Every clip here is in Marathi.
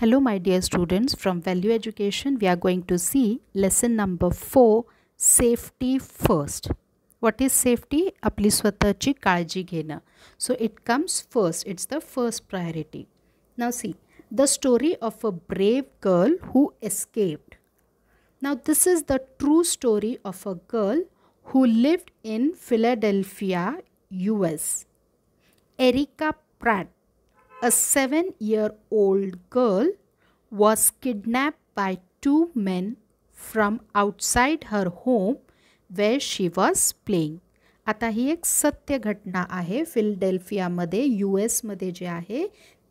Hello my dear students, from Value Education we are going to see lesson number 4, safety first. What is safety? आपली स्वतःची काळजी घेणं. So it comes first, it's the first priority. Now see, the story of a brave girl who escaped. Now this is the true story of a girl who lived in Philadelphia, US. Erica Pratt, a 7-year-old girl, was kidnapped by two men from outside her home where she was playing. आता ही एक सत्य घटना आहे. फिलडेल्फियामध्ये US मध्ये जे आहे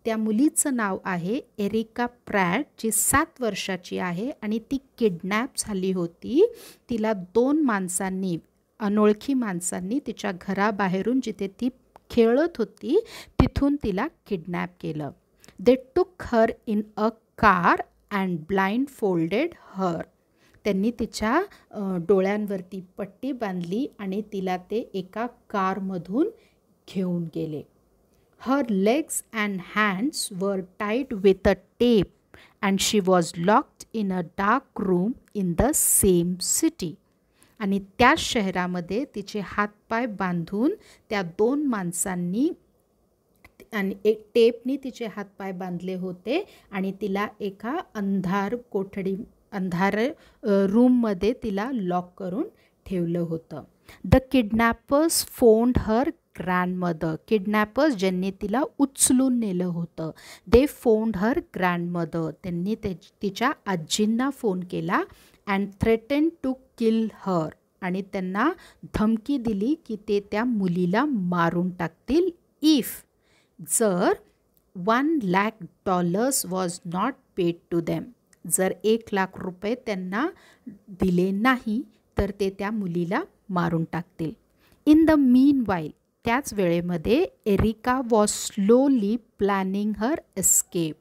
त्या मुलीचं नाव आहे एरिका प्रॅट, जी 7 वर्षाची आहे आणि ती किडनॅप झाली होती. तिला 2 माणसांनी, अनोळखी माणसांनी तिच्या घराबाहेरून जिथे ती खेळत होती तिथून तिला किडनॅप केलं. They took her in a car and blindfolded her. त्यांनी तिच्या डोळ्यांवरती पट्टी बांधली आणि तिला ते एका कारमधून घेऊन गेले. Her legs and hands were tied with a tape and she was locked in a dark room in the same city. आणि त्याच शहरामध्ये तिचे हातपाय बांधून त्या 2 माणसांनी आणि एक टेपनी तिचे हातपाय बांधले होते आणि तिला एका अंधार रूममध्ये तिला लॉक करून ठेवलं होतं. The kidnappers found her grandmother. Kidnappers ज्यांनी तिला उचलून नेलं होतं, दे फोन्ड हर ग्रँडमदर. त्यांनी तिच्या आजींना फोन केला अँड थ्रेटन टू किल हर. आणि त्यांना धमकी दिली की ते त्या मुलीला मारून टाकतील जर $1,00,000 was not paid to them. जर $1,00,000 त्यांना दिले नाही तर ते त्या मुलीला मारून टाकतील. इन द मीन वाईल, त्याच वेळेमध्ये Erica was slowly planning her escape.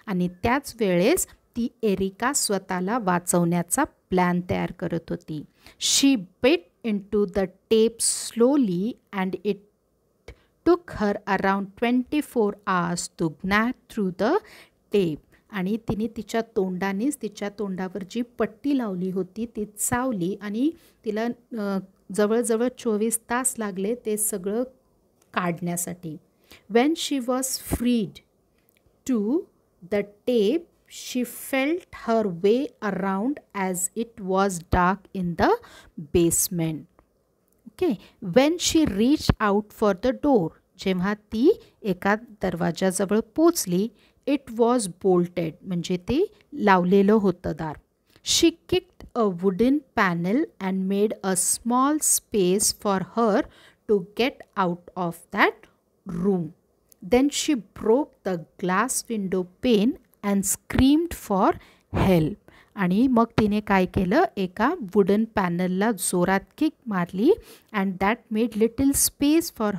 आणि त्याच वेळेस ती एरिका स्वतःला वाचवण्याचा प्लॅन तयार करत होती. She bit into the tape slowly and it took her around 24 hours to gnaw through the tape. आणि तिने तिच्या तोंडानेच तिच्या तोंडावर जी पट्टी लावली होती ती चावली आणि तिला जवळजवळ 24 तास लागले ते सगळं काढण्यासाठी. When she was freed to the tape, she felt her way around as it was dark in the basement. Okay, when she reached out for the door, जेव्हा ती एका दरवाजाजवळ पोचली, it was bolted, म्हणजे ते लावलेलं होतं दार. She kicked a wooden panel and made a small space for her to get out of that room. Then she broke the glass window pane and screamed for help. आणि मग तिने काय केलं, एका वुडन पॅनलला जोरात किक मारली and that made little space for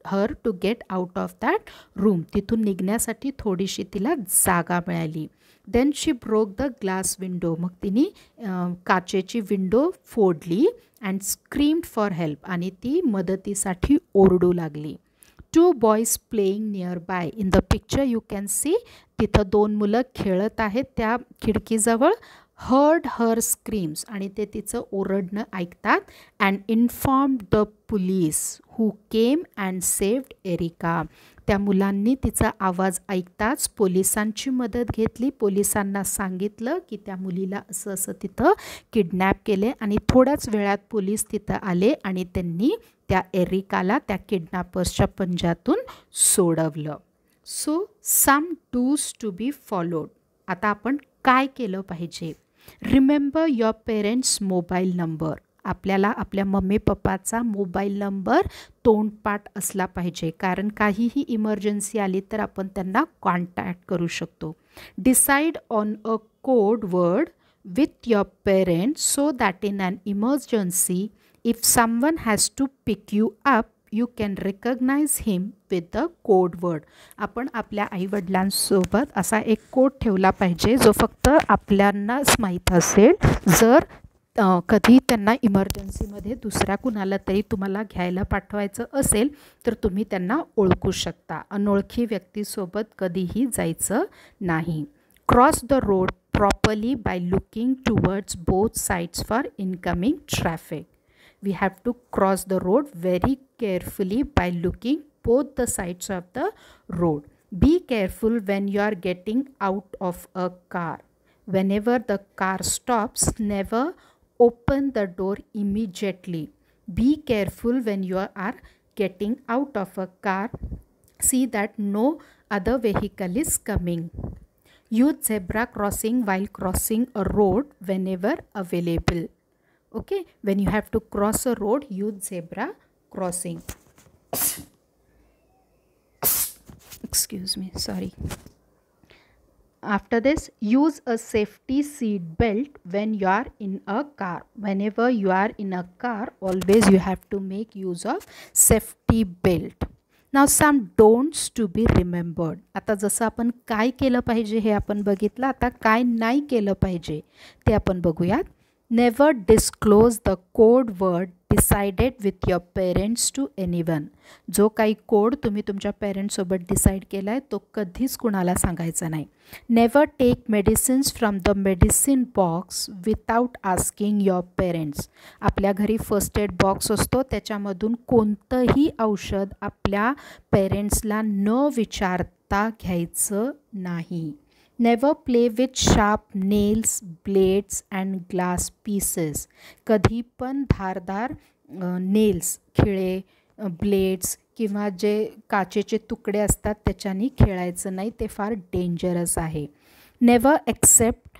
her to get out of that room. तिथून निघण्यासाठी थोडीशी तिला जागा मिळाली. Then she broke the glass window. मग तिने काचेची विंडो फोडली अँड स्क्रीम्ड फॉर हेल्प. आणि ती मदतीसाठी ओरडू लागली. 2 boys playing nearby. In the picture you can see तिथं 2 मुलं खेळत आहेत त्या खिडकीजवळ. heard her screams, आणि ते तिचं ओरडणं ऐकतात. and informed the police who came and saved Erica. त्या मुलांनी तिचा आवाज ऐकताच पोलिसांची मदत घेतली. पोलिसांना सांगितलं की त्या मुलीला असं तिथं किडनॅप केले आणि थोड्याच वेळात पोलीस तिथं आले आणि त्यांनी त्या एरिकाला त्या किडनॅपर्सच्या पंजातून सोडवलं. So some dos to be followed. आता आपण काय केलं पाहिजे? Remember your parents mobile number. आपल्याला आपल्या मम्मी पप्पाचा मोबाईल नंबर तोंडपाठ असला पाहिजे, कारण काहीही इमर्जन्सी आली तर आपण त्यांना कॉन्टॅक्ट करू शकतो. Decide on a code word with your parents so that in an emergency if someone has to pick you up, you can recognize him with the code word. आपण आपल्या आईवडिलांसोबत असा एक कोड ठेवला पाहिजे जो फक्त आपल्यालाच माहीत असेल. जर कधी त्यांना इमर्जन्सीमध्ये दुसऱ्या कुणाला तरी तुम्हाला घ्यायला पाठवायचं असेल तर तुम्ही त्यांना ओळखू शकता. अनोळखी व्यक्तीसोबत कधीही जायचं नाही. Cross the road properly by looking towards both sides for incoming traffic. We have to cross the road very carefully by looking both the sides of the road. Be careful when you are getting out of a car. Whenever the car stops, never open the door immediately. Be careful when you are getting out of a car. See that no other vehicle is coming. Use zebra crossing while crossing a road whenever available. Okay, when you have to cross a road, use zebra crossing. Excuse me, sorry. After this, use a safety seat belt when you are in a car. Whenever you are in a car, always you have to make use of safety belt. Now some don'ts to be remembered. आता जसं आपण काय केलं पाहिजे हे आपण बघितलं, आता काय नाही केलं पाहिजे ते आपण बघूयात. Never disclose the code word decided with your parents to anyone. जो काही कोड तुम्ही तुमच्या पेरेंट्ससोबत डिसाईड केला आहे तो कधीच कुणाला सांगायचा नाही. Never take medicines from the medicine box without asking your parents. आपल्या घरी फर्स्ट एड बॉक्स असतो, त्याच्यामधून कोणतंही औषध आपल्या पेरेंट्सला न विचारता घ्यायचं नाही. Never play with sharp nails, blades and glass pieces. कधी पण धारदार नेल्स, खिळे, ब्लेड्स किंवा जे काचेचे तुकडे असतात त्याच्यानी खेळायचं नाही, ते फार डेंजरस आहे. Never accept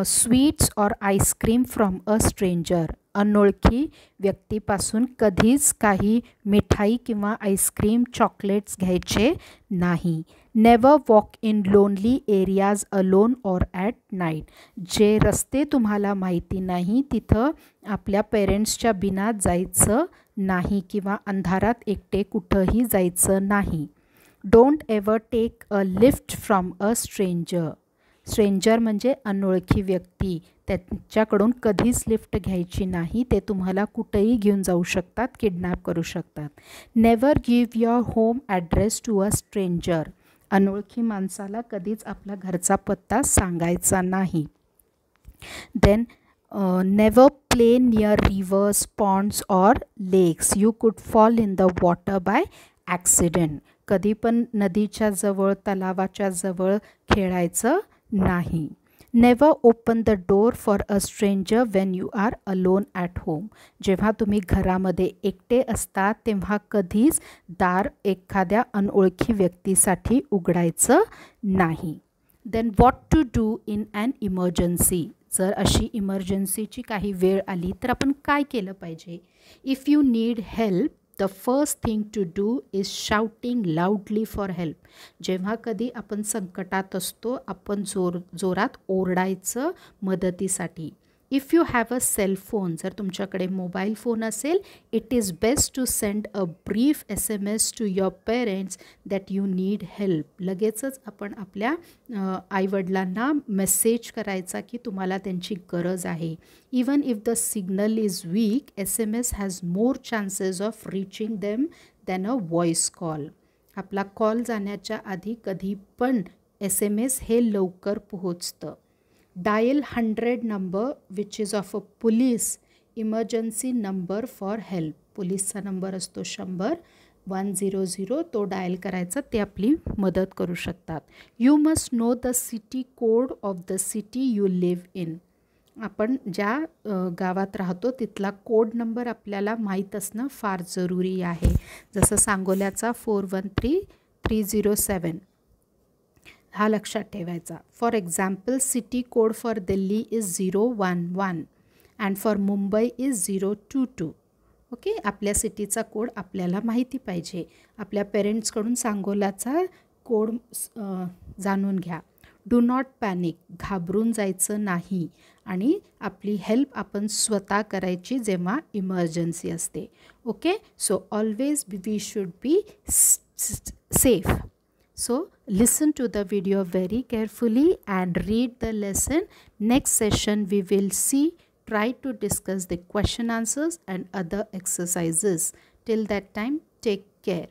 sweets or ice cream from a stranger. अनोळखी व्यक्तीपासून कधीच काही मिठाई किंवा आईस्क्रीम, चॉकलेट्स घ्यायचे नाही. Never walk in lonely areas alone or at night. जे रस्ते तुम्हाला माहिती नाही तिथं आपल्या पेरेंट्सच्या बिना जायचं नाही किंवा अंधारात एकटे कुठंही जायचं नाही. Don't ever take a lift from a stranger. Stranger म्हणजे अनोळखी व्यक्ती, त्याच्याकडून कधीच लिफ्ट घ्यायची नाही. ते तुम्हाला कुठेही घेऊन जाऊ शकतात, किडनॅप करू शकतात. Never give your home address to a stranger. अनोळखी माणसाला कधीच आपला घरचा पत्ता सांगायचा नाही. Then never play near rivers, ponds or lakes. You could fall in the water by accident. कधी पण नदीच्या जवळ, तलावाच्या जवळ खेळायचं नाही. Never open the door for a stranger when you are alone at home. जेव्हा तुम्ही घरामध्ये एकटे असता तेव्हा कधीच दार एखाद्या अनोळखी व्यक्तीसाठी उघडायचं नाही. Then what to do in an emergency. जर अशी इमर्जन्सीची काही वेळ आली तर आपण काय केलं पाहिजे. If you need help, the first thing to do is shouting loudly for help. जेव्हा कधी आपण संकटात असतो आपण जोरात ओरडायचं मदतीसाठी. If you have a cell phone, जर तुमच्याकडे मोबाईल फोन असेल, it is best to send a brief SMS to your parents that you need help. लगेचच आपण आपल्या आईवडिलांना मेसेज करायचा की तुम्हाला त्यांची गरज आहे. Even if the signal is weak, SMS has more chances of reaching them than a voice call. आपला कॉल जाण्याच्या आधी कधी पण SMS हे लवकर पोहोचतं. Dial 100 number which is of a police emergency number for help. पोलीसचा नंबर असतो 100-100, तो डायल करायचा, ते आपली मदत करू शकतात. You must know the city code of the city you live in. आपण ज्या गावात राहतो तिथला कोड नंबर आपल्याला माहीत असणं फार जरुरी आहे. जसं सांगोल्याचा 413307 हा लक्षात ठेवायचा. For example, city code for Delhi is 011 and for Mumbai is 022. Okay, आपल्या सिटीचा कोड आपल्याला माहिती पाहिजे. आपल्या पेरेंट्सकडून सांगोलाचा कोड जाणून घ्या. Do not panic. घाबरून जायचं नाही आणि आपली हेल्प आपण स्वतः करायची जेव्हा इमर्जन्सी असते. Okay, so always we should be safe. So listen to the video very carefully and read the lesson. Next session we will try to discuss the question answers and other exercises. Till that time, take care.